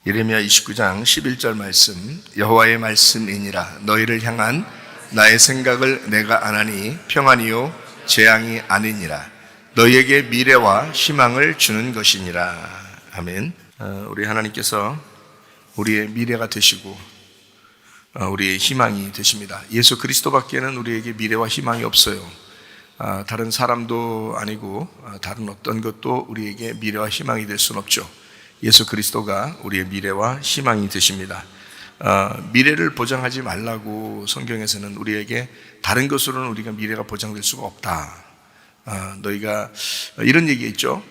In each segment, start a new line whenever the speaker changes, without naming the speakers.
예레미야 29장 11절 말씀, 여호와의 말씀이니라. 너희를 향한 나의 생각을 내가 아나니 평안이요 재앙이 아니니라. 너희에게 미래와 희망을 주는 것이니라. 아멘. 우리 하나님께서 우리의 미래가 되시고 우리의 희망이 되십니다. 예수 그리스도밖에는 우리에게 미래와 희망이 없어요. 다른 사람도 아니고 다른 어떤 것도 우리에게 미래와 희망이 될 수는 없죠. 예수 그리스도가 우리의 미래와 희망이 되십니다. 미래를 보장하지 말라고 성경에서는 우리에게 다른 것으로는 우리가 미래가 보장될 수가 없다. 너희가 이런 얘기 있죠.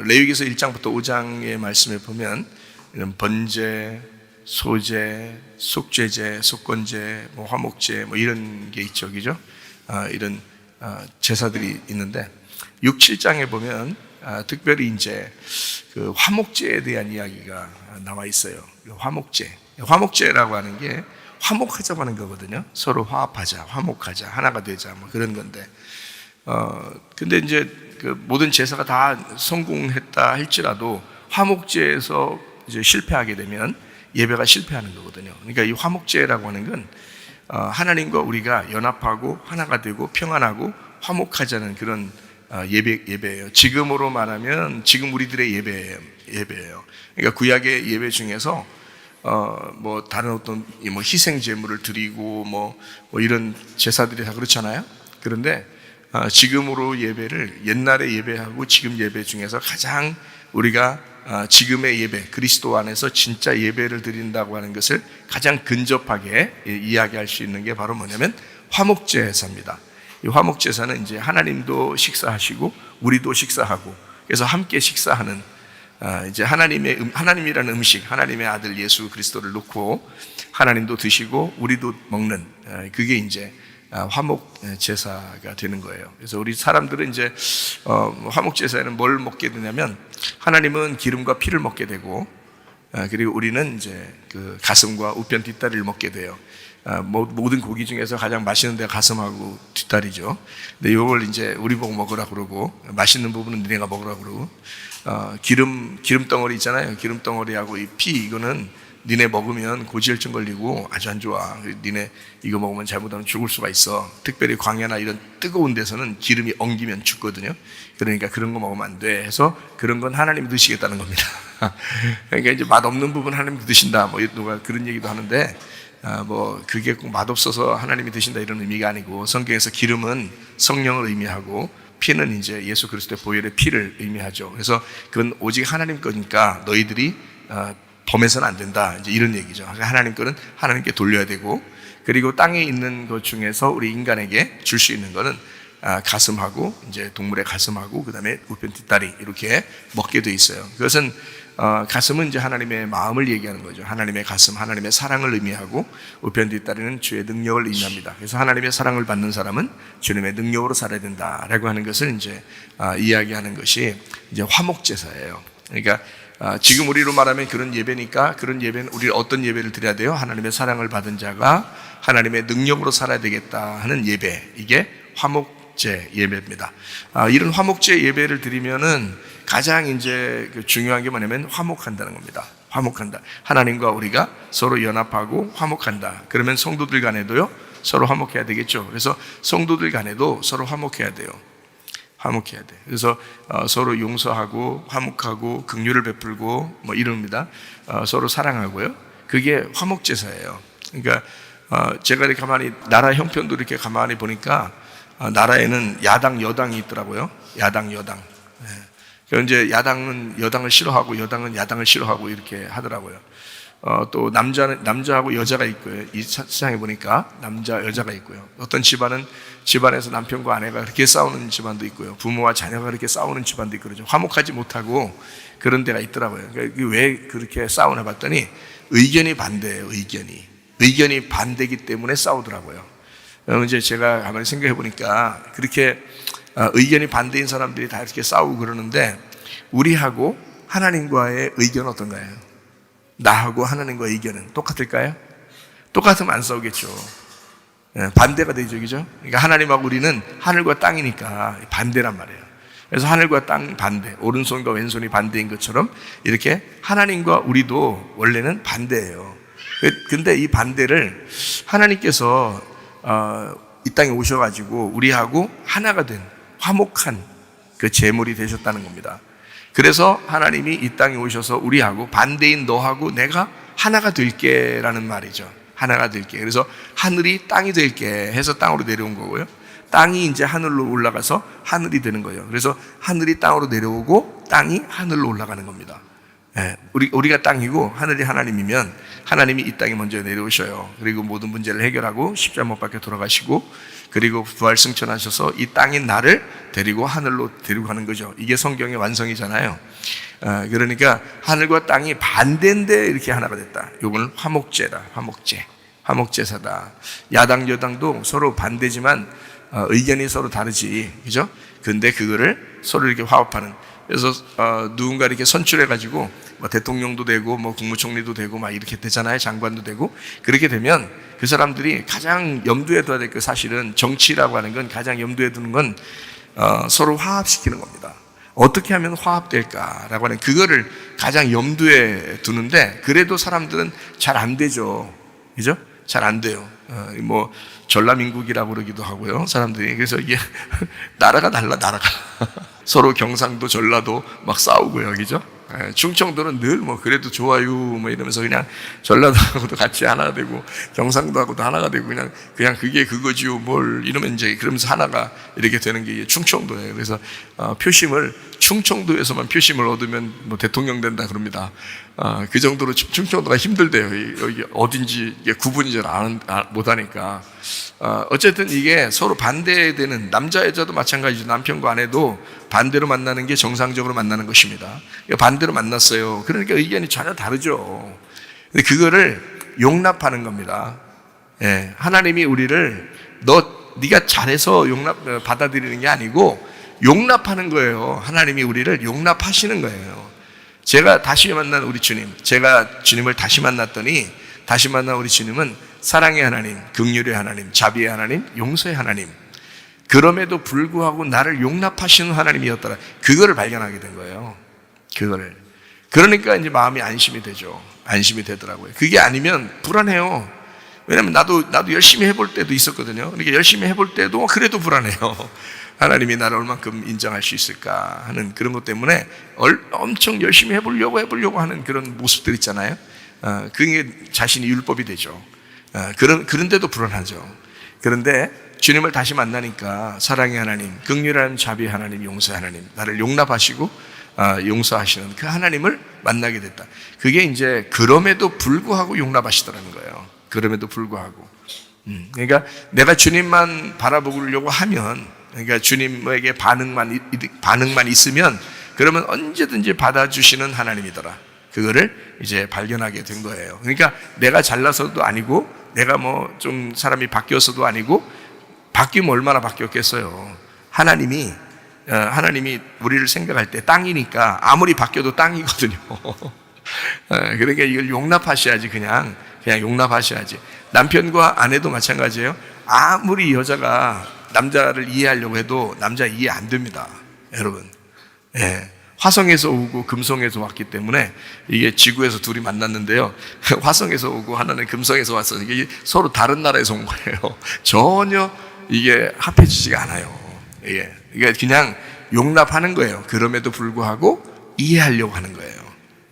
레위기서 1장부터 5장의 말씀에 보면 이런 번제, 소제, 속죄제, 속건제, 화목제 이런 게 있죠, 그죠? 이런 제사들이 있는데 6, 7장에 보면 특별히 이제 그 화목제에 대한 이야기가 나와 있어요. 화목제라고 하는 게 화목하자고 하는 거거든요. 서로 화합하자, 화목하자, 하나가 되자, 그런 건데. 근데 이제 그 모든 제사가 다 성공했다 할지라도 화목제에서 이제 실패하게 되면 예배가 실패하는 거거든요. 그러니까 이 화목제라고 하는 건 하나님과 우리가 연합하고 하나가 되고 평안하고 화목하자는 그런 예배예요. 지금으로 말하면 지금 우리들의 예배예요. 그러니까 구약의 예배 중에서 다른 어떤 희생 제물을 드리고 이런 제사들이 다 그렇잖아요. 그런데 지금으로 예배를 옛날의 예배하고 지금 예배 중에서 가장 우리가 지금의 예배, 그리스도 안에서 진짜 예배를 드린다고 하는 것을 가장 근접하게 이야기할 수 있는 게 바로 뭐냐면 화목제사입니다. 이 화목제사는 이제 하나님도 식사하시고 우리도 식사하고 그래서 함께 식사하는 이제 하나님이라는 음식, 하나님의 아들 예수 그리스도를 놓고 하나님도 드시고 우리도 먹는 그게 이제 화목제사가 되는 거예요. 그래서 우리 사람들은 이제 화목제사에는 뭘 먹게 되냐면 하나님은 기름과 피를 먹게 되고 그리고 우리는 이제 그 가슴과 우편 뒷다리를 먹게 돼요. 모든 고기 중에서 가장 맛있는 데가 가슴하고 뒷다리죠. 근데 이걸 이제 우리 보고 먹으라 그러고 맛있는 부분은 너네가 먹으라 그러고 기름 덩어리 있잖아요. 기름 덩어리하고 이 피 이거는 니네 먹으면 고지혈증 걸리고 아주 안 좋아. 니네 이거 먹으면 잘못하면 죽을 수가 있어. 특별히 광야나 이런 뜨거운 데서는 기름이 엉기면 죽거든요. 그러니까 그런 거 먹으면 안 돼 해서 그런 건 하나님이 드시겠다는 겁니다. 그러니까 이제 맛없는 부분 하나님이 드신다. 누가 그런 얘기도 하는데 그게 꼭 맛없어서 하나님이 드신다 이런 의미가 아니고 성경에서 기름은 성령을 의미하고 피는 이제 예수 그리스도의 보혈의 피를 의미하죠. 그래서 그건 오직 하나님 거니까 너희들이 범해서는 안 된다. 이제 이런 얘기죠. 그러니까 하나님 거는 하나님께 돌려야 되고 그리고 땅에 있는 것 중에서 우리 인간에게 줄 수 있는 거는 가슴하고 이제 동물의 가슴하고 그다음에 우편 뒷다리 이렇게 먹게 돼 있어요. 그것은 가슴은 이제 하나님의 마음을 얘기하는 거죠. 하나님의 가슴, 하나님의 사랑을 의미하고 우편 뒷다리는 주의 능력을 의미합니다. 그래서 하나님의 사랑을 받는 사람은 주님의 능력으로 살아야 된다라고 하는 것을 이제 이야기하는 것이 이제 화목제사예요. 그러니까 지금 우리로 말하면 그런 예배니까 그런 예배는 우리 어떤 예배를 드려야 돼요? 하나님의 사랑을 받은 자가 하나님의 능력으로 살아야 되겠다 하는 예배, 이게 화목제 예배입니다. 이런 화목제 예배를 드리면은 가장 이제 중요한 게 뭐냐면 화목한다는 겁니다. 화목한다. 하나님과 우리가 서로 연합하고 화목한다. 그러면 성도들 간에도요 서로 화목해야 되겠죠. 그래서 성도들 간에도 서로 화목해야 돼요. 화목해야 돼. 그래서 서로 용서하고 화목하고 긍휼을 베풀고 이럽니다. 서로 사랑하고요. 그게 화목제사예요. 그러니까 제가 이렇게 가만히 나라 형편도 이렇게 가만히 보니까 나라에는 야당 여당이 있더라고요. 야당 여당. 그러니까 이제 야당은 여당을 싫어하고 여당은 야당을 싫어하고 이렇게 하더라고요. 또 남자하고 여자가 있고요. 이 세상에 보니까 남자 여자가 있고요. 어떤 집안에서 남편과 아내가 그렇게 싸우는 집안도 있고요. 부모와 자녀가 그렇게 싸우는 집안도 있고 그러죠. 화목하지 못하고 그런 데가 있더라고요. 그러니까 왜 그렇게 싸우나 봤더니 의견이 반대예요. 의견이 반대이기 때문에 싸우더라고요. 이제 제가 가만히 생각해 보니까 그렇게 의견이 반대인 사람들이 다 이렇게 싸우고 그러는데 우리하고 하나님과의 의견은 어떤가요? 나하고 하나님과의 의견은 똑같을까요? 똑같으면 안 싸우겠죠. 반대가 되죠, 그죠? 그러니까 하나님하고 우리는 하늘과 땅이니까 반대란 말이에요. 그래서 하늘과 땅 반대, 오른손과 왼손이 반대인 것처럼 이렇게 하나님과 우리도 원래는 반대예요. 근데 이 반대를 하나님께서 이 땅에 오셔가지고 우리하고 하나가 된 화목한 그 제물이 되셨다는 겁니다. 그래서 하나님이 이 땅에 오셔서 우리하고 반대인 너하고 내가 하나가 될게 라는 말이죠. 하나가 될게. 그래서 하늘이 땅이 될게 해서 땅으로 내려온 거고요. 땅이 이제 하늘로 올라가서 하늘이 되는 거예요. 그래서 하늘이 땅으로 내려오고 땅이 하늘로 올라가는 겁니다. 예, 우리가 땅이고 하늘이 하나님이면 하나님이 이 땅에 먼저 내려오셔요. 그리고 모든 문제를 해결하고 십자가 못 박혀 돌아가시고 그리고 부활 승천하셔서 이 땅인 나를 데리고 하늘로 데리고 가는 거죠. 이게 성경의 완성이잖아요. 그러니까 하늘과 땅이 반대인데 이렇게 하나가 됐다. 이거는 화목제다. 화목제사다. 야당 여당도 서로 반대지만 의견이 서로 다르지, 그죠? 근데 그거를 서로 이렇게 화합하는. 그래서 누군가 이렇게 선출해가지고 뭐 대통령도 되고 뭐 국무총리도 되고 막 이렇게 되잖아요. 장관도 되고. 그렇게 되면 그 사람들이 가장 염두에 둬야 될 그 사실은 정치라고 하는 건 가장 염두에 두는 건 서로 화합시키는 겁니다. 어떻게 하면 화합될까라고 하는 그거를 가장 염두에 두는데 그래도 사람들은 잘 안 되죠. 그죠? 잘 안 돼요. 뭐 전라민국이라고 그러기도 하고요. 사람들이. 그래서 이게 나라가 달라, 나라가. 서로 경상도, 전라도 막 싸우고요. 그죠? 충청도는 늘 뭐 그래도 좋아요 뭐 이러면서 그냥 전라도하고도 같이 하나가 되고 경상도하고도 하나가 되고 그냥 그게 그거지요 뭘 이러면 이제 그러면서 하나가 이렇게 되는 게 충청도예요. 그래서 표심을 충청도에서만 표심을 얻으면 뭐 대통령 된다 그럽니다. 그 정도로 충청도가 힘들대요. 여기 어딘지 구분이 잘 못하니까. 어쨌든 이게 서로 반대되는 남자 여자도 마찬가지죠. 남편과 아내도 반대로 만나는 게 정상적으로 만나는 것입니다. 반대로 만났어요. 그러니까 의견이 전혀 다르죠. 근데 그거를 용납하는 겁니다. 예, 하나님이 우리를 네가 잘해서 받아들이는 게 아니고 용납하는 거예요. 하나님이 우리를 용납하시는 거예요. 제가 다시 만난 우리 주님, 제가 주님을 다시 만났더니 다시 만난 우리 주님은 사랑의 하나님, 긍휼의 하나님, 자비의 하나님, 용서의 하나님. 그럼에도 불구하고 나를 용납하시는 하나님이었더라. 그거를 발견하게 된 거예요. 그거를. 그러니까 이제 마음이 안심이 되죠. 안심이 되더라고요. 그게 아니면 불안해요. 왜냐면 나도 열심히 해볼 때도 있었거든요. 그러니까 열심히 해볼 때도 그래도 불안해요. 하나님이 나를 얼만큼 인정할 수 있을까 하는 그런 것 때문에 엄청 열심히 해보려고 하는 그런 모습들 있잖아요. 그게 자신이 율법이 되죠. 그런데도 불안하죠. 그런데 주님을 다시 만나니까 사랑의 하나님, 긍휼의 하나님, 자비의 하나님, 용서의 하나님, 나를 용납하시고 용서하시는 그 하나님을 만나게 됐다. 그게 이제 그럼에도 불구하고 용납하시더라는 거예요. 그럼에도 불구하고. 그러니까 내가 주님만 바라보려고 하면, 그러니까 주님에게 반응만 있으면 그러면 언제든지 받아주시는 하나님이더라. 그거를 이제 발견하게 된 거예요. 그러니까 내가 잘나서도 아니고 내가 뭐 좀 사람이 바뀌어서도 아니고 바뀌면 얼마나 바뀌었겠어요. 하나님이 우리를 생각할 때 땅이니까 아무리 바뀌어도 땅이거든요. 그러니까 이걸 용납하셔야지. 그냥 용납하셔야지. 남편과 아내도 마찬가지예요. 아무리 여자가 남자를 이해하려고 해도 남자 이해 안 됩니다, 여러분. 예. 화성에서 오고 금성에서 왔기 때문에 이게 지구에서 둘이 만났는데요. 화성에서 오고 하나는 금성에서 왔어요. 이게 서로 다른 나라에서 온 거예요. 전혀 이게 합해지지가 않아요. 예. 그러니까 그냥 용납하는 거예요. 그럼에도 불구하고 이해하려고 하는 거예요.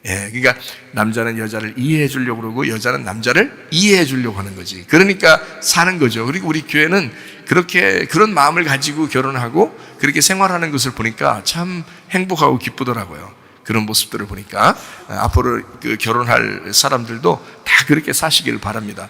예. 그러니까 남자는 여자를 이해해 주려고 그러고 여자는 남자를 이해해 주려고 하는 거지. 그러니까 사는 거죠. 그리고 우리 교회는 그런 마음을 가지고 결혼하고 그렇게 생활하는 것을 보니까 참 행복하고 기쁘더라고요. 그런 모습들을 보니까 앞으로 결혼할 사람들도 다 그렇게 사시기를 바랍니다.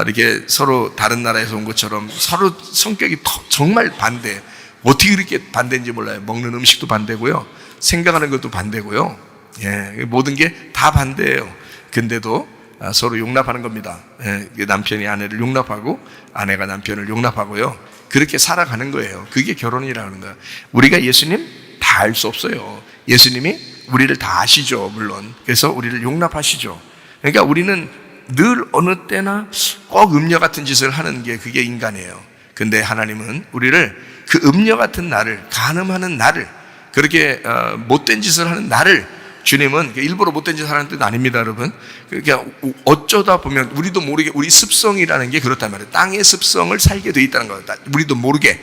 이렇게 서로 다른 나라에서 온 것처럼 서로 성격이 정말 반대. 어떻게 그렇게 반대인지 몰라요. 먹는 음식도 반대고요. 생각하는 것도 반대고요. 예, 모든 게 다 반대예요. 근데도 서로 용납하는 겁니다. 예, 남편이 아내를 용납하고 아내가 남편을 용납하고요. 그렇게 살아가는 거예요. 그게 결혼이라는 거예요. 우리가 예수님 다 알 수 없어요. 예수님이 우리를 다 아시죠, 물론. 그래서 우리를 용납하시죠. 그러니까 우리는 늘 어느 때나 꼭 음녀 같은 짓을 하는 게 그게 인간이에요. 근데 하나님은 우리를 그 음녀 같은 나를, 간음하는 나를, 그렇게 못된 짓을 하는 나를 주님은 일부러 못된 짓을 하는 뜻 아닙니다, 여러분. 그러니까 어쩌다 보면 우리도 모르게 우리 습성이라는 게 그렇단 말이에요. 땅의 습성을 살게 돼 있다는 거다. 우리도 모르게.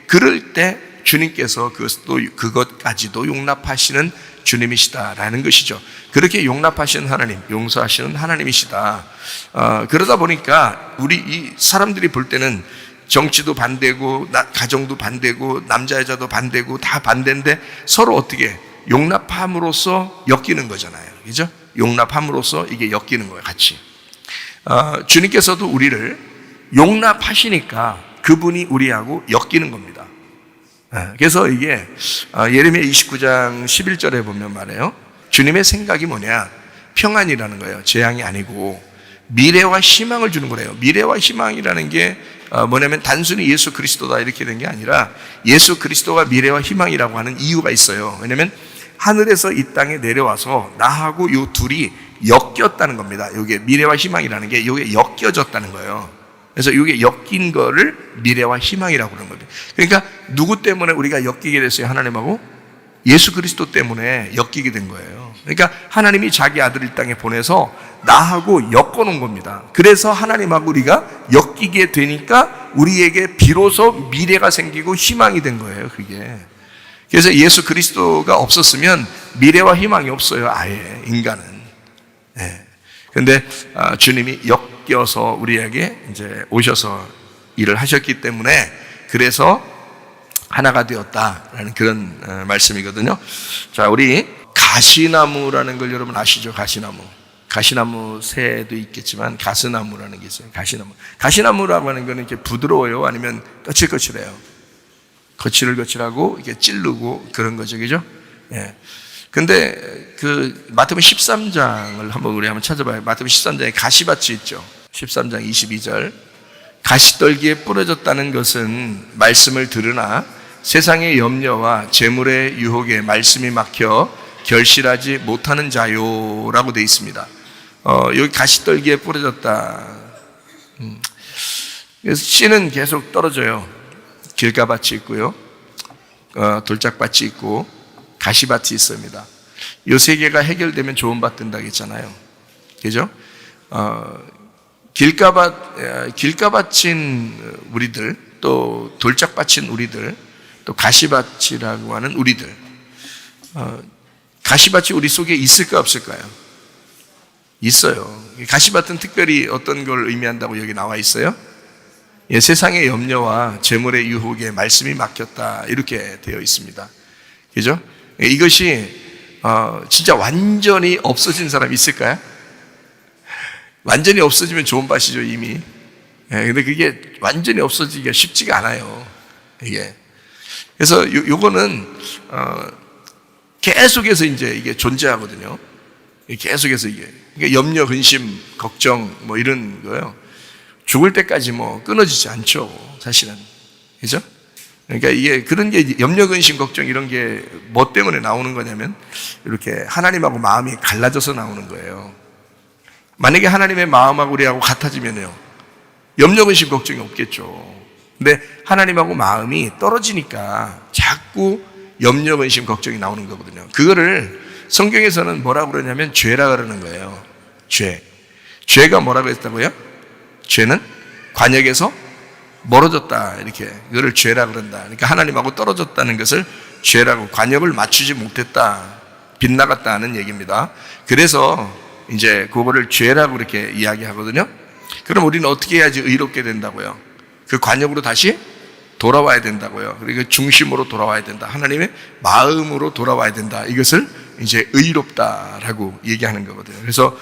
그럴 때 주님께서 그것까지도 용납하시는 주님이시다라는 것이죠. 그렇게 용납하시는 하나님, 용서하시는 하나님이시다. 그러다 보니까 우리 이 사람들이 볼 때는 정치도 반대고 가정도 반대고 남자 여자도 반대고 다 반대인데 서로 어떻게 용납함으로써 엮이는 거잖아요. 그죠? 용납함으로써 이게 엮이는 거예요, 같이. 주님께서도 우리를 용납하시니까 그분이 우리하고 엮이는 겁니다. 그래서 이게 예레미야 29장 11절에 보면 말해요. 주님의 생각이 뭐냐? 평안이라는 거예요. 재앙이 아니고 미래와 희망을 주는 거래요. 미래와 희망이라는 게 뭐냐면 단순히 예수 그리스도다 이렇게 된 게 아니라 예수 그리스도가 미래와 희망이라고 하는 이유가 있어요. 왜냐면 하늘에서 이 땅에 내려와서 나하고 요 둘이 엮였다는 겁니다. 이게 미래와 희망이라는 게 이게 엮여졌다는 거예요. 그래서 이게 엮인 거를 미래와 희망이라고 그러는 겁니다. 그러니까 누구 때문에 우리가 엮이게 됐어요? 하나님하고? 예수 그리스도 때문에 엮이게 된 거예요. 그러니까 하나님이 자기 아들을 이 땅에 보내서 나하고 엮어 놓은 겁니다. 그래서 하나님하고 우리가 엮이게 되니까 우리에게 비로소 미래가 생기고 희망이 된 거예요, 그게. 그래서 예수 그리스도가 없었으면 미래와 희망이 없어요, 아예, 인간은. 네. 근데 주님이 엮여서 우리에게 이제 오셔서 일을 하셨기 때문에 그래서 하나가 되었다라는 그런 말씀이거든요. 자, 우리 가시나무라는 걸 여러분 아시죠? 가시나무 새도 있겠지만 가스나무라는 게 있어요. 가시나무라고 하는 거는 이렇게 부드러워요? 아니면 거칠거칠해요? 거칠하고 이렇게 찌르고 그런 거죠, 그죠? 예. 근데 그 마태복음 13장을 우리 한번 찾아봐요. 마태복음 13장에 가시밭이 있죠. 13장 22절. 가시떨기에 부러졌다는 것은 말씀을 들으나 세상의 염려와 재물의 유혹에 말씀이 막혀 결실하지 못하는 자요라고 되어 있습니다. 여기 가시떨기에 부러졌다. 그래서 씨는 계속 떨어져요. 길가밭이 있고요, 돌짝밭이 있고 가시밭이 있습니다. 이 세 개가 해결되면 좋은 밭 된다고 했잖아요. 그죠? 길가밭인 우리들, 또 돌짝밭인 우리들, 또 가시밭이라고 하는 우리들. 가시밭이 우리 속에 있을까 없을까요? 있어요. 가시밭은 특별히 어떤 걸 의미한다고 여기 나와 있어요? 예, 세상의 염려와 재물의 유혹에 말씀이 막혔다 이렇게 되어 있습니다. 그죠? 예, 이것이 진짜 완전히 없어진 사람이 있을까요? 완전히 없어지면 좋은 밭이죠, 이미. 예, 근데 그게 완전히 없어지기가 쉽지가 않아요, 이게. 그래서 요거는 계속해서 이제 이게 존재하거든요. 계속해서 이게. 그러니까 염려, 근심, 걱정 뭐 이런 거요. 죽을 때까지 뭐 끊어지지 않죠, 사실은. 그죠? 그러니까 이게 그런 게 염려, 근심, 걱정 이런 게 뭐 때문에 나오는 거냐면 이렇게 하나님하고 마음이 갈라져서 나오는 거예요. 만약에 하나님의 마음하고 우리하고 같아지면요, 염려, 근심, 걱정이 없겠죠. 근데 하나님하고 마음이 떨어지니까 자꾸 염려, 근심, 걱정이 나오는 거거든요. 그거를 성경에서는 뭐라고 그러냐면 죄라 그러는 거예요. 죄가 뭐라고 했다고요? 죄는 관역에서 멀어졌다, 이렇게. 그거를 죄라 그런다. 그러니까 하나님하고 떨어졌다는 것을 죄라고, 관역을 맞추지 못했다, 빗나갔다는 얘기입니다. 그래서 이제 그거를 죄라고 이렇게 이야기하거든요. 그럼 우리는 어떻게 해야지 의롭게 된다고요? 그 관역으로 다시 돌아와야 된다고요. 그리고 중심으로 돌아와야 된다. 하나님의 마음으로 돌아와야 된다. 이것을 이제 의롭다라고 얘기하는 거거든요. 그래서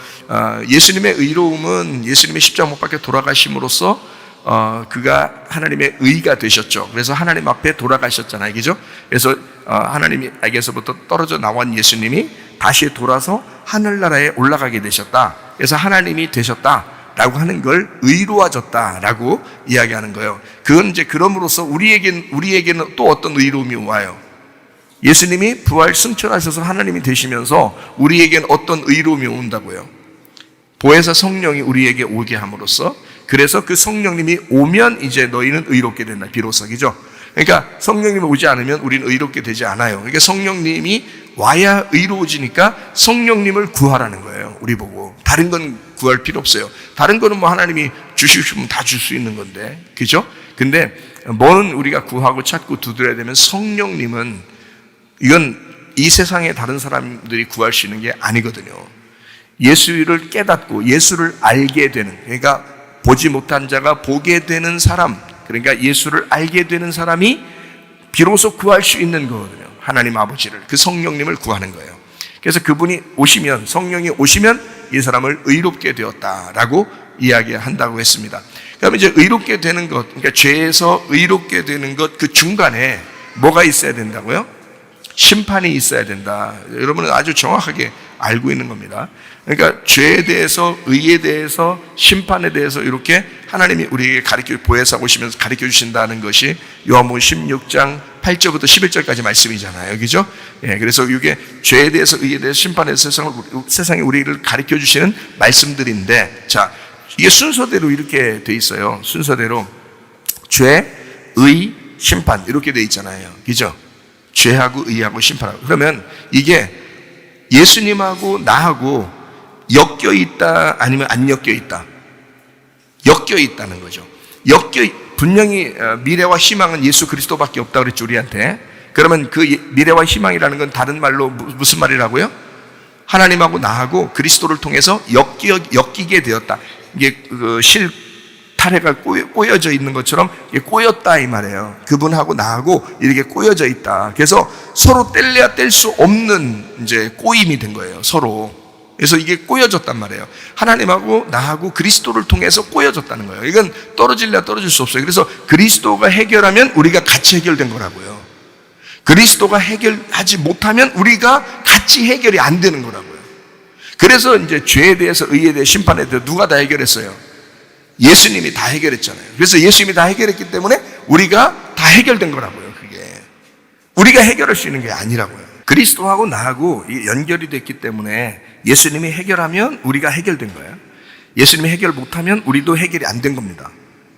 예수님의 의로움은 예수님의 십자가 못 박혀 돌아가심으로써 그가 하나님의 의가 되셨죠. 그래서 하나님 앞에 돌아가셨잖아요, 그죠? 그래서 하나님에게서부터 떨어져 나온 예수님이 다시 돌아서 하늘나라에 올라가게 되셨다. 그래서 하나님이 되셨다라고 하는 걸 의로워졌다라고 이야기하는 거예요. 그건 이제 그럼으로써 우리에게는 또 어떤 의로움이 와요? 예수님이 부활 승천하셔서 하나님이 되시면서 우리에게는 어떤 의로움이 온다고요? 보혜사 성령이 우리에게 오게 함으로써, 그래서 그 성령님이 오면 이제 너희는 의롭게 된다, 비로소. 그죠? 그러니까 성령님이 오지 않으면 우리는 의롭게 되지 않아요. 그러니까 성령님이 와야 의로워지니까 성령님을 구하라는 거예요. 우리 보고. 다른 건 구할 필요 없어요. 다른 거는 뭐 하나님이 주시고 싶으면 다 줄 수 있는 건데. 그죠? 근데 뭐는 우리가 구하고 찾고 두드려야 되면 성령님은 이건 이 세상의 다른 사람들이 구할 수 있는 게 아니거든요. 예수를 깨닫고 예수를 알게 되는, 그러니까 보지 못한 자가 보게 되는 사람, 그러니까 예수를 알게 되는 사람이 비로소 구할 수 있는 거거든요. 하나님 아버지를, 그 성령님을 구하는 거예요. 그래서 그분이 오시면, 성령이 오시면 이 사람을 의롭게 되었다라고 이야기한다고 했습니다. 그러면 이제 의롭게 되는 것, 그러니까 죄에서 의롭게 되는 것, 그 중간에 뭐가 있어야 된다고요? 심판이 있어야 된다. 여러분은 아주 정확하게 알고 있는 겁니다. 그러니까 죄에 대해서, 의에 대해서, 심판에 대해서 이렇게 하나님이 우리에게 보혜사 오시면서 가르쳐 주신다는 것이 요한복음 16장 8절부터 11절까지 말씀이잖아요. 그죠? 예, 그래서 이게 죄에 대해서, 의에 대해서, 심판에 대해서 세상에 우리를 가르쳐 주시는 말씀들인데, 자, 이게 순서대로 이렇게 돼 있어요. 순서대로 죄, 의, 심판 이렇게 돼 있잖아요. 그죠? 죄하고 의하고 심판하고. 그러면 이게 예수님하고 나하고 엮여 있다 아니면 안 엮여 있다? 엮여 있다는 거죠. 분명히 미래와 희망은 예수 그리스도밖에 없다 그랬죠, 우리한테. 그러면 그 미래와 희망이라는 건 다른 말로 무슨 말이라고요? 하나님하고 나하고 그리스도를 통해서 엮이게 되었다. 이게 실타래가 꼬여져 있는 것처럼 꼬였다 이 말이에요. 그분하고 나하고 이렇게 꼬여져 있다. 그래서 서로 뗄래야 뗄 수 없는 이제 꼬임이 된 거예요, 서로. 그래서 이게 꼬여졌단 말이에요. 하나님하고 나하고 그리스도를 통해서 꼬여졌다는 거예요. 이건 떨어질래야 떨어질 수 없어요. 그래서 그리스도가 해결하면 우리가 같이 해결된 거라고요. 그리스도가 해결하지 못하면 우리가 같이 해결이 안 되는 거라고요. 그래서 이제 죄에 대해서, 의에 대해서, 심판에 대해서 누가 다 해결했어요? 예수님이 다 해결했잖아요. 그래서 예수님이 다 해결했기 때문에 우리가 다 해결된 거라고요. 그게 우리가 해결할 수 있는 게 아니라고요. 그리스도하고 나하고 연결이 됐기 때문에 예수님이 해결하면 우리가 해결된 거예요. 예수님이 해결 못하면 우리도 해결이 안 된 겁니다.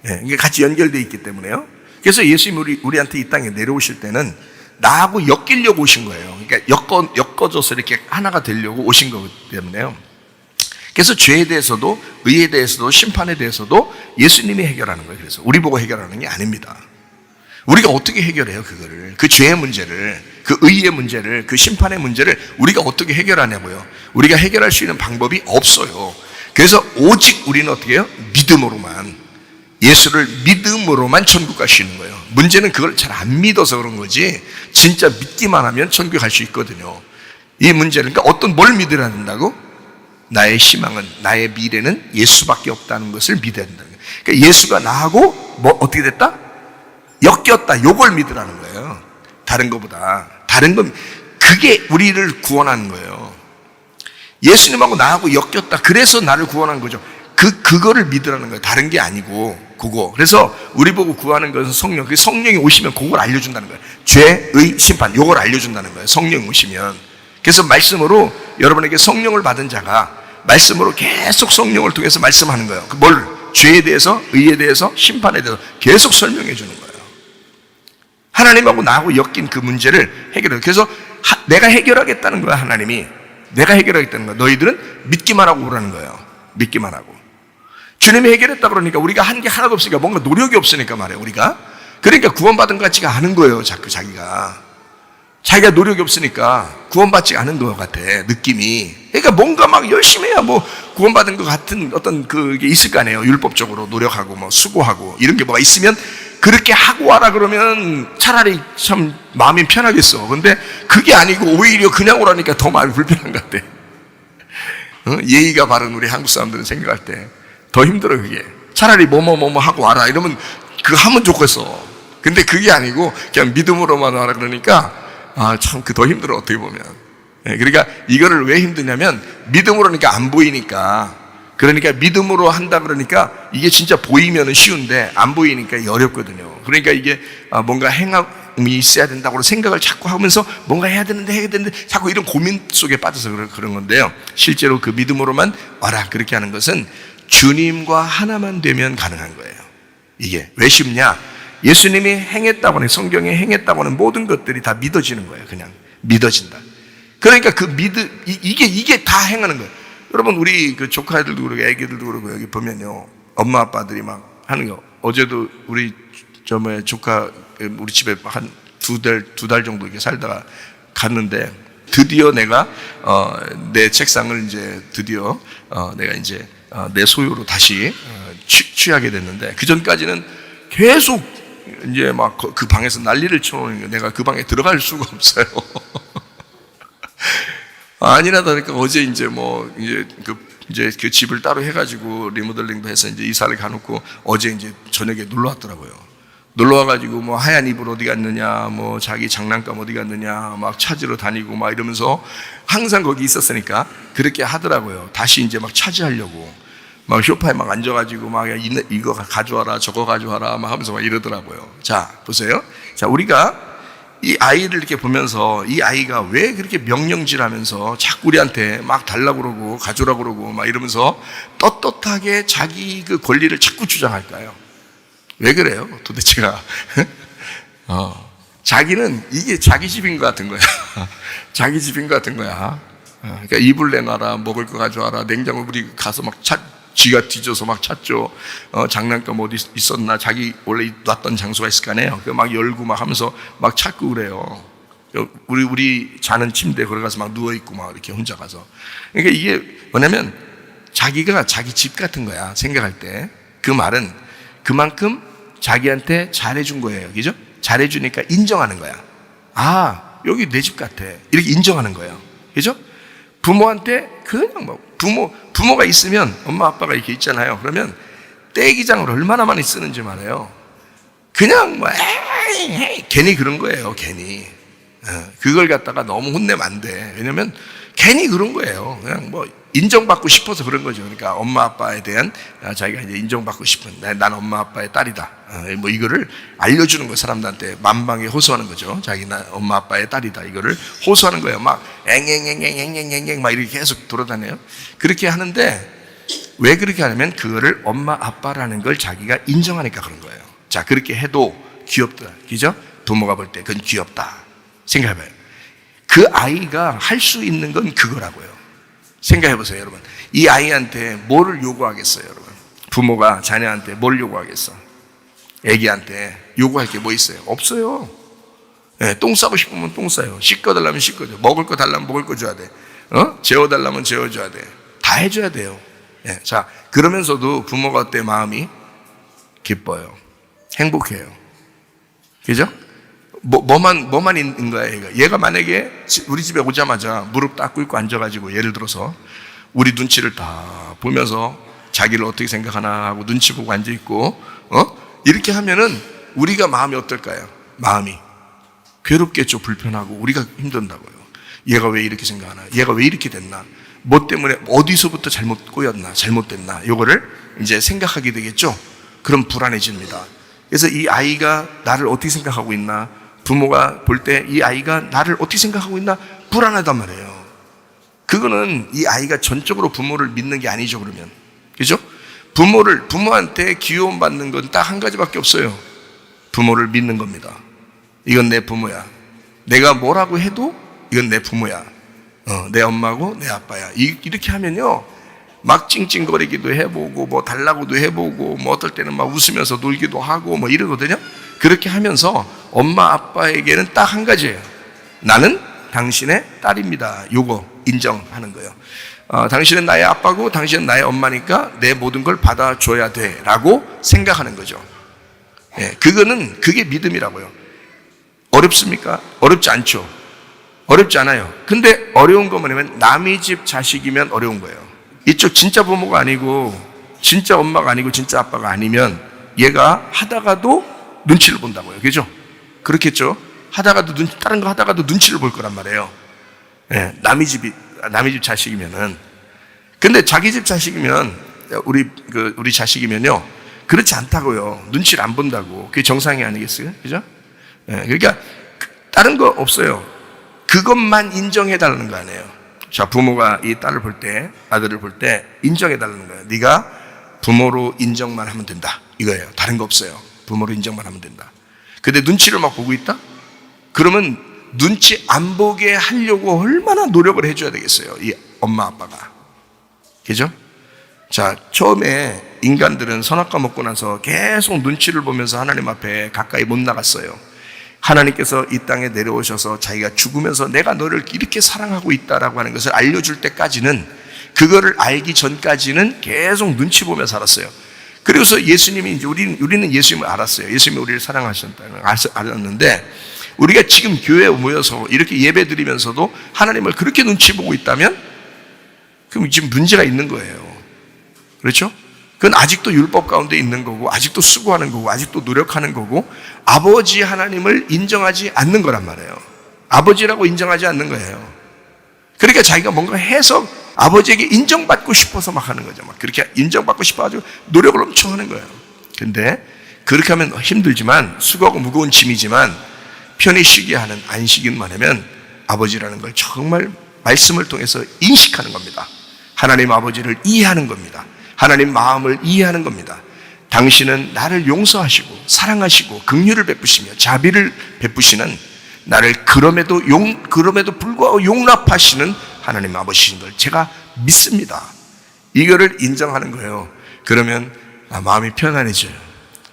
예, 이게 같이 연결되어 있기 때문에요. 그래서 예수님이 우리한테 이 땅에 내려오실 때는 나하고 엮이려고 오신 거예요. 그러니까 엮어져서 이렇게 하나가 되려고 오신 거기 때문에요. 그래서 죄에 대해서도, 의에 대해서도, 심판에 대해서도 예수님이 해결하는 거예요. 그래서 우리 보고 해결하는 게 아닙니다. 우리가 어떻게 해결해요, 그거를? 그 죄의 문제를, 그 의의 문제를, 그 심판의 문제를 우리가 어떻게 해결하냐고요? 우리가 해결할 수 있는 방법이 없어요. 그래서 오직 우리는 어떻게 해요? 믿음으로만, 예수를 믿음으로만 천국 갈 수 있는 거예요. 문제는 그걸 잘 안 믿어서 그런 거지, 진짜 믿기만 하면 천국 갈 수 있거든요. 이 문제는, 그러니까 뭘 믿어야 된다고? 나의 희망은, 나의 미래는 예수밖에 없다는 것을 믿어야 된다는 거예요. 그러니까 예수가 나하고 어떻게 됐다? 엮였다. 요걸 믿으라는 거예요. 다른 것보다. 다른 건, 그게 우리를 구원하는 거예요. 예수님하고 나하고 엮였다. 그래서 나를 구원한 거죠. 그거를 믿으라는 거예요. 다른 게 아니고, 그거. 그래서 우리 보고 구하는 것은 성령. 그 성령이 오시면 그걸 알려준다는 거예요. 죄, 의, 심판. 요걸 알려준다는 거예요. 성령이 오시면. 그래서 말씀으로 여러분에게 성령을 받은 자가 말씀으로 계속 성령을 통해서 말씀하는 거예요. 죄에 대해서, 의에 대해서, 심판에 대해서 계속 설명해 주는 거예요. 하나님하고 나하고 엮인 그 문제를 해결해요. 그래서 내가 해결하겠다는 거야, 하나님이. 내가 해결하겠다는 거야. 너희들은 믿기만 하고 오라는 거예요. 믿기만 하고. 주님이 해결했다 그러니까 우리가 한 게 하나도 없으니까, 뭔가 노력이 없으니까 말이에요, 우리가. 그러니까 구원받은 것 같지가 않은 거예요, 자기가 노력이 없으니까 구원받지 않은 것 같아, 느낌이. 그러니까 뭔가 막 열심히 해야 구원받은 것 같은 어떤 그게 있을 거 아니에요. 율법적으로 노력하고 수고하고 이런 게 뭐가 있으면 그렇게 하고 와라 그러면 차라리 참 마음이 편하겠어. 근데 그게 아니고 오히려 그냥 오라니까 더 마음이 불편한 것 같아. 예의가 바른 우리 한국 사람들은 생각할 때 더 힘들어, 그게. 차라리 뭐뭐 하고 와라 이러면 그거 하면 좋겠어. 근데 그게 아니고 그냥 믿음으로만 와라 그러니까 참 더 힘들어, 어떻게 보면. 그러니까 이거를 왜 힘드냐면 믿음으로니까 안 보이니까. 그러니까 믿음으로 한다 그러니까 이게 진짜 보이면 쉬운데 안 보이니까 어렵거든요. 그러니까 이게 뭔가 행함이 있어야 된다고 생각을 자꾸 하면서 뭔가 해야 되는데 자꾸 이런 고민 속에 빠져서 그런 건데요. 실제로 그 믿음으로만 와라 그렇게 하는 것은 주님과 하나만 되면 가능한 거예요. 이게 왜 쉽냐? 예수님이 행했다고 하는, 성경에 행했다고 하는 모든 것들이 다 믿어지는 거예요. 그냥 믿어진다. 그러니까 이게 다 행하는 거예요. 여러분, 우리 그 조카들도 그러고 애기들도 그러고 여기 보면요, 엄마 아빠들이 막 하는 거. 어제도 우리 조카 우리 집에 한 두 달 정도 이렇게 살다가 갔는데, 드디어 내가 내 책상을 이제 드디어 내가 이제 내 소유로 다시 취하게 됐는데, 그 전까지는 계속 이제 막 그 방에서 난리를 쳐놓는 거예요. 내가 그 방에 들어갈 수가 없어요. 아니나 다를까 어제 이제 이제 그 집을 따로 해가지고 리모델링도 해서 이제 이사를 가놓고 어제 이제 저녁에 놀러 왔더라고요. 놀러 와가지고 뭐 하얀 이불 어디 갔느냐, 뭐 자기 장난감 어디 갔느냐 막 찾으러 다니고 막 이러면서 항상 거기 있었으니까 그렇게 하더라고요. 다시 이제 막 차지하려고 막 소파에 막 앉아가지고 막 이거 가져와라 저거 가져와라 막 하면서 막 이러더라고요. 자, 보세요. 자, 우리가 이 아이를 이렇게 보면서 이 아이가 왜 그렇게 명령질하면서 자꾸 우리한테 막 달라고 그러고 가져오라고 그러고 막 이러면서 떳떳하게 자기 그 권리를 자꾸 주장할까요? 왜 그래요? 도대체가 자기는 이게 자기 집인 것 같은 거야. 자기 집인 것 같은 거야. 그러니까 이불 내놔라, 먹을 거 가져와라, 냉장고 우리 가서 막 쥐가 뒤져서 막 찾죠. 장난감 어디 있었나, 자기 원래 놨던 장소가 있을 거 아니에요. 막 열고 막 하면서 막 찾고 그래요. 우리 자는 침대에 걸어가서 막 누워있고 막 이렇게 혼자 가서. 그러니까 이게 뭐냐면 자기가 자기 집 같은 거야, 생각할 때. 그 말은 그만큼 자기한테 잘해준 거예요. 그죠? 잘해주니까 인정하는 거야. 아, 여기 내 집 같아. 이렇게 인정하는 거예요. 그죠? 부모한테 그냥 뭐, 부모가 있으면 엄마 아빠가 이렇게 있잖아요. 그러면 떼기장을 얼마나 많이 쓰는지 말해요. 그냥 뭐, 에이, 괜히 그런 거예요. 괜히. 그걸 갖다가 너무 혼내면 안 돼. 왜냐면 괜히 그런 거예요. 그냥 뭐 인정받고 싶어서 그런 거죠. 그러니까 엄마 아빠에 대한 자기가 이제 인정받고 싶은, 난 엄마 아빠의 딸이다. 뭐 이거를 알려주는 거, 사람들한테 만방에 호소하는 거죠. 자기 나 엄마 아빠의 딸이다. 이거를 호소하는 거예요. 막 앵앵앵앵앵앵앵 막 이렇게 계속 돌아다녀요. 그렇게 하는데 왜 그렇게 하냐면 그거를 엄마 아빠라는 걸 자기가 인정하니까 그런 거예요. 자, 그렇게 해도 귀엽다. 그죠? 부모가 볼 때 그건 귀엽다. 생각해봐요. 그 아이가 할 수 있는 건 그거라고요. 생각해보세요, 여러분. 이 아이한테 뭐를 요구하겠어요, 여러분? 부모가 자녀한테 뭘 요구하겠어? 애기한테 요구할 게 뭐 있어요? 없어요. 네, 똥 싸고 싶으면 똥 싸요. 씻겨달라면 씻겨줘. 먹을 거 달라면 먹을 거 줘야 돼. 재워달라면 재워줘야 돼. 다 해줘야 돼요. 네, 자, 그러면서도 부모가 어때? 마음이 기뻐요. 행복해요. 그죠? 뭐만 있는 거야, 얘가 만약에 우리 집에 오자마자 무릎 딱 꿇고 앉아가지고, 예를 들어서 우리 눈치를 다 보면서 자기를 어떻게 생각하나 하고 눈치 보고 앉아있고, 이렇게 하면은 우리가 마음이 어떨까요? 마음이 괴롭겠죠. 불편하고 우리가 힘든다고요. 얘가 왜 이렇게 생각하나? 얘가 왜 이렇게 됐나? 뭐 때문에 어디서부터 잘못 꼬였나? 잘못됐나? 요거를 이제 생각하게 되겠죠. 그럼 불안해집니다. 그래서 이 아이가 나를 어떻게 생각하고 있나? 부모가 볼 때 이 아이가 나를 어떻게 생각하고 있나? 불안하단 말이에요. 그거는 이 아이가 전적으로 부모를 믿는 게 아니죠, 그러면. 그죠? 부모한테 귀여움 받는 건 딱 한 가지밖에 없어요. 부모를 믿는 겁니다. 이건 내 부모야. 내가 뭐라고 해도 이건 내 부모야. 내 엄마고 내 아빠야. 이렇게 하면요, 막 찡찡거리기도 해보고, 뭐 달라고도 해보고, 뭐 어떨 때는 막 웃으면서 놀기도 하고, 뭐 이러거든요. 그렇게 하면서 엄마 아빠에게는 딱 한 가지예요. 나는 당신의 딸입니다. 요거 인정하는 거예요. 당신은 나의 아빠고 당신은 나의 엄마니까 내 모든 걸 받아줘야 돼 라고 생각하는 거죠. 예, 그게 믿음이라고요. 어렵습니까? 어렵지 않죠. 어렵지 않아요. 근데 어려운 거 뭐냐면 남의 집 자식이면 어려운 거예요. 이쪽 진짜 부모가 아니고 진짜 엄마가 아니고 진짜 아빠가 아니면 얘가 하다가도 눈치를 본다고요. 그죠? 그렇겠죠? 다른 거 하다가도 눈치를 볼 거란 말이에요. 예, 남의 집 자식이면은. 근데 자기 집 자식이면, 우리 자식이면요, 그렇지 않다고요. 눈치를 안 본다고. 그게 정상이 아니겠어요? 그죠? 예, 그러니까, 다른 거 없어요. 그것만 인정해달라는 거 아니에요. 자, 부모가 이 딸을 볼 때, 아들을 볼 때 인정해달라는 거예요. 네가 부모로 인정만 하면 된다. 이거예요. 다른 거 없어요. 부모로 인정만 하면 된다. 근데 눈치를 막 보고 있다? 그러면 눈치 안 보게 하려고 얼마나 노력을 해줘야 되겠어요, 이 엄마 아빠가. 그죠? 자, 처음에 인간들은 선악과 먹고 나서 계속 눈치를 보면서 하나님 앞에 가까이 못 나갔어요. 하나님께서 이 땅에 내려오셔서 자기가 죽으면서 내가 너를 이렇게 사랑하고 있다라고 하는 것을 알려줄 때까지는, 그거를 알기 전까지는 계속 눈치 보며 살았어요. 그래서 예수님이 이제 우리는 예수님을 알았어요. 예수님이 우리를 사랑하셨다는 걸 알았는데, 우리가 지금 교회에 모여서 이렇게 예배 드리면서도 하나님을 그렇게 눈치 보고 있다면, 그럼 지금 문제가 있는 거예요. 그렇죠? 그건 아직도 율법 가운데 있는 거고, 아직도 수고하는 거고, 아직도 노력하는 거고, 아버지 하나님을 인정하지 않는 거란 말이에요. 아버지라고 인정하지 않는 거예요. 그러니까 자기가 뭔가 해서 아버지에게 인정받고 싶어서 막 하는 거죠. 막 그렇게 인정받고 싶어가지고 노력을 엄청 하는 거예요. 근데 그렇게 하면 힘들지만, 수고하고 무거운 짐이지만 편히 쉬게 하는 안식은 뭐냐면 아버지라는 걸 정말 말씀을 통해서 인식하는 겁니다. 하나님 아버지를 이해하는 겁니다. 하나님 마음을 이해하는 겁니다. 당신은 나를 용서하시고 사랑하시고 긍휼을 베푸시며 자비를 베푸시는, 나를 그럼에도 불구하고 용납하시는 하나님 아버지신 걸 제가 믿습니다. 이거를 인정하는 거예요. 그러면 마음이 편안해져요.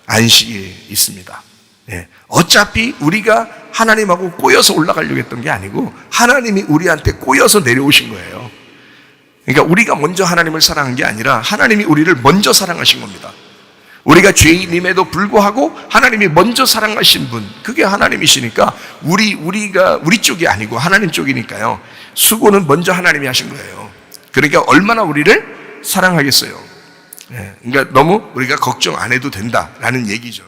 안식이 있습니다. 예. 어차피 우리가 하나님하고 꼬여서 올라가려고 했던 게 아니고 하나님이 우리한테 꼬여서 내려오신 거예요. 그러니까 우리가 먼저 하나님을 사랑한 게 아니라 하나님이 우리를 먼저 사랑하신 겁니다. 우리가 죄인임에도 불구하고 하나님이 먼저 사랑하신 분, 그게 하나님이시니까 우리 쪽이 아니고 하나님 쪽이니까요. 수고는 먼저 하나님이 하신 거예요. 그러니까 얼마나 우리를 사랑하겠어요. 그러니까 너무 우리가 걱정 안 해도 된다라는 얘기죠.